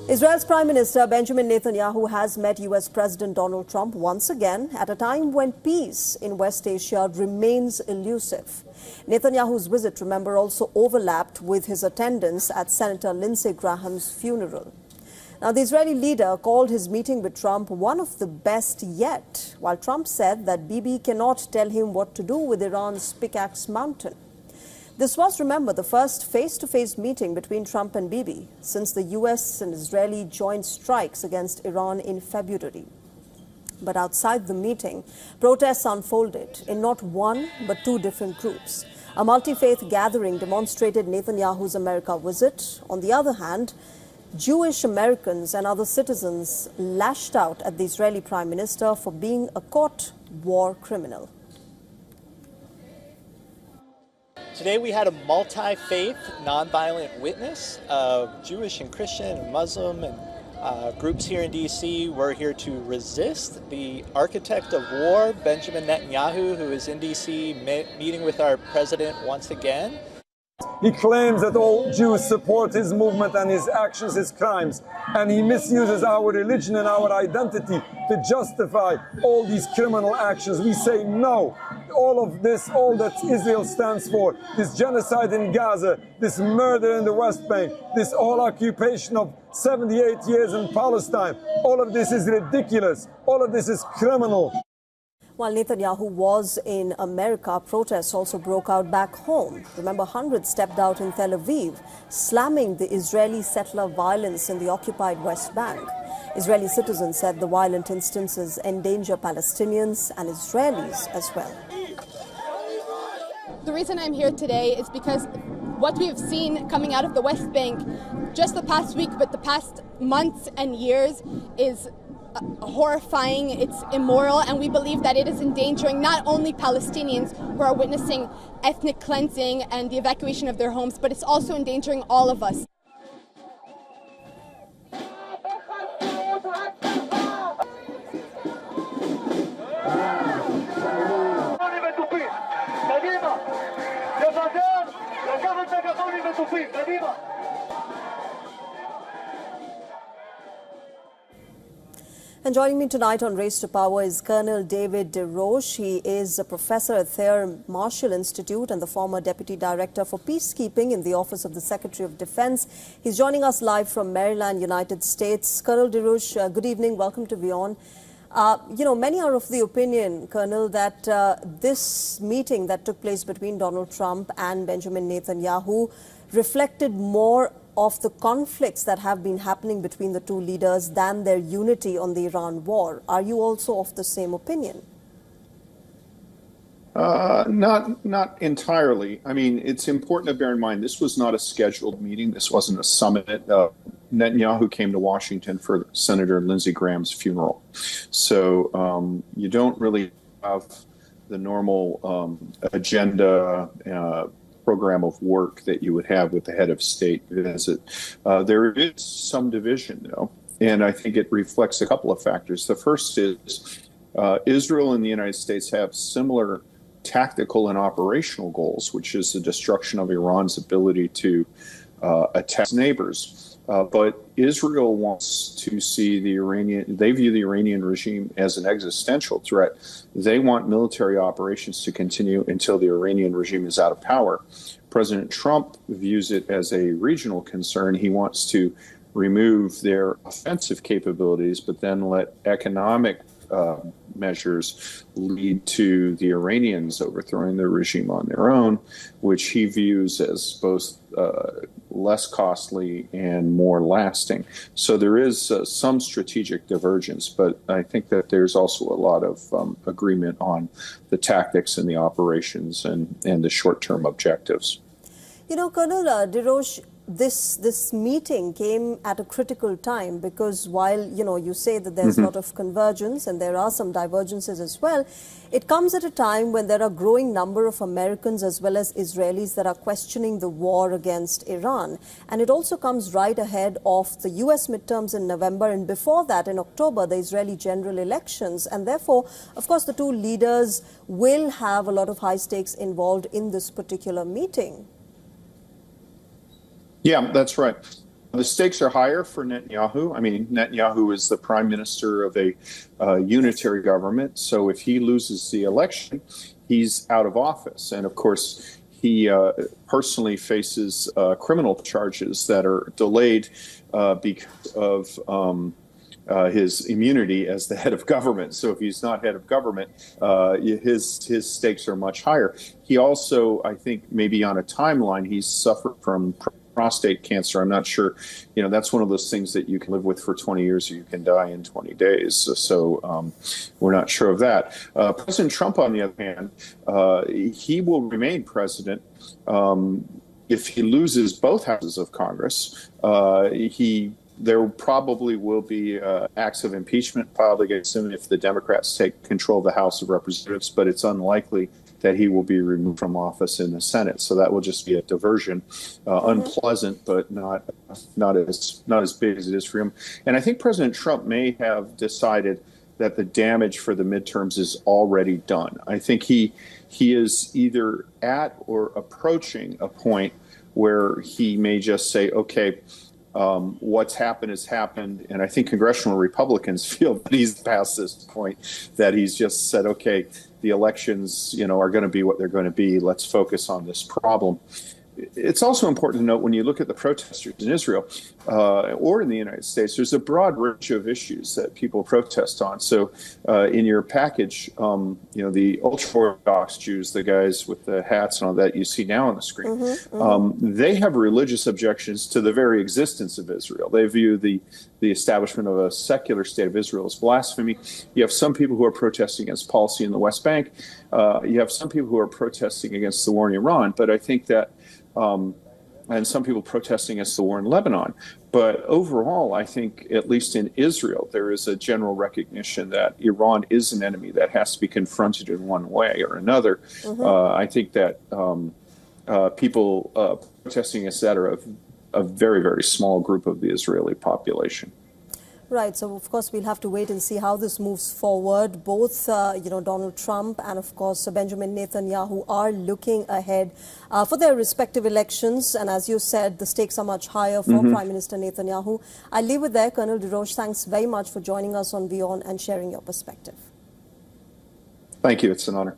Israel's Prime Minister Benjamin Netanyahu has met US President Donald Trump once again at a time when peace in West Asia remains elusive. Netanyahu's visit, remember, also overlapped with his attendance at Senator Lindsey Graham's funeral. Now, the Israeli leader called his meeting with Trump one of the best yet, while Trump said that Bibi cannot tell him what to do with Iran's Pickaxe Mountain. This was, remember, the first face-to-face meeting between Trump and Bibi since the US and Israeli joint strikes against Iran in February. But outside the meeting, protests unfolded in not one but two different groups. A multi-faith gathering demonstrated Netanyahu's America visit. On the other hand, Jewish Americans and other citizens lashed out at the Israeli Prime Minister for being a caught war criminal. Today we had a multi-faith, nonviolent witness of Jewish and Christian and Muslim and groups here in DC. We're here to resist the architect of war, Benjamin Netanyahu, who is in DC meeting with our president once again. He claims that all Jews support his movement and his actions, his crimes, and he misuses our religion and our identity to justify all these criminal actions. We say no. All of this, all that Israel stands for, this genocide in Gaza, this murder in the West Bank, this whole occupation of 78 years in Palestine, all of this is ridiculous. All of this is criminal. While Netanyahu was in America, protests also broke out back home. Remember, hundreds stepped out in Tel Aviv, slamming the Israeli settler violence in the occupied West Bank. Israeli citizens said the violent instances endanger Palestinians and Israelis as well. The reason I'm here today is because what we have seen coming out of the West Bank just the past week, but the past months and years is horrifying, it's immoral, and we believe that it is endangering not only Palestinians who are witnessing ethnic cleansing and the evacuation of their homes, but it's also endangering all of us. And joining me tonight on Race to Power is Colonel David DeRoche. He is a professor at Thayer Marshall Institute and the former Deputy Director for Peacekeeping in the Office of the Secretary of Defense. He's joining us live from Maryland, United States. Colonel DeRoche, good evening. Welcome to WION. Many are of the opinion, Colonel, that this meeting that took place between Donald Trump and Benjamin Netanyahu reflected more of the conflicts that have been happening between the two leaders than their unity on the Iran war. Are you also of the same opinion? Not entirely. I mean, it's important to bear in mind this was not a scheduled meeting. This wasn't a summit. Netanyahu came to Washington for Senator Lindsey Graham's funeral. So you don't really have the normal agenda program of work that you would have with the head of state visit. There is some division, though, and I think it reflects a couple of factors. The first is Israel and the United States have similar tactical and operational goals, which is the destruction of Iran's ability to attack neighbors. But Israel wants to see they view the Iranian regime as an existential threat. They want military operations to continue until the Iranian regime is out of power. President Trump views it as a regional concern. He wants to remove their offensive capabilities, but then let economic measures lead to the Iranians overthrowing the regime on their own, which he views as both less costly and more lasting. So there is some strategic divergence, but I think that there's also a lot of agreement on the tactics and the operations and the short-term objectives. You know, Colonel DeRoche, this meeting came at a critical time because while, you say that there's a lot of convergence and there are some divergences as well, it comes at a time when there are a growing number of Americans as well as Israelis that are questioning the war against Iran. And it also comes right ahead of the US midterms in November, and before that, in October, the Israeli general elections. And therefore, of course, the two leaders will have a lot of high stakes involved in this particular meeting. Yeah, that's right. The stakes are higher for Netanyahu. I mean, Netanyahu is the prime minister of a unitary government. So if he loses the election, he's out of office. And of course, he personally faces criminal charges that are delayed because of his immunity as the head of government. So if he's not head of government, his stakes are much higher. He also, I think, maybe on a timeline, he's suffered from prostate cancer. I'm not sure. You know, that's one of those things that you can live with for 20 years or you can die in 20 days. So we're not sure of that. President Trump, on the other hand, he will remain president. If he loses both houses of Congress, there probably will be acts of impeachment filed against him if the Democrats take control of the House of Representatives, but it's unlikely that he will be removed from office in the Senate. So that will just be a diversion, unpleasant, but not as big as it is for him. And I think President Trump may have decided that the damage for the midterms is already done. I think he is either at or approaching a point where he may just say, okay, what's happened has happened. And I think congressional Republicans feel that he's past this point, that he's just said, okay, the elections, are going to be what they're going to be. Let's focus on this problem. It's also important to note when you look at the protesters in Israel or in the United States, there's a broad range of issues that people protest on. So in your package, the ultra-Orthodox Jews, the guys with the hats and all that you see now on the screen, they have religious objections to the very existence of Israel. They view the establishment of a secular state of Israel as blasphemy. You have some people who are protesting against policy in the West Bank. You have some people who are protesting against the war in Iran. But I think that and some people protesting against the war in Lebanon. But overall, I think, at least in Israel, there is a general recognition that Iran is an enemy that has to be confronted in one way or another. I think that people protesting against that are a very, very small group of the Israeli population. Right. So, of course, we'll have to wait and see how this moves forward. Both, Donald Trump and, of course, Benjamin Netanyahu are looking ahead for their respective elections. And as you said, the stakes are much higher for Prime Minister Netanyahu. I'll leave it there. Colonel DeRoche, thanks very much for joining us on WION and sharing your perspective. Thank you. It's an honor.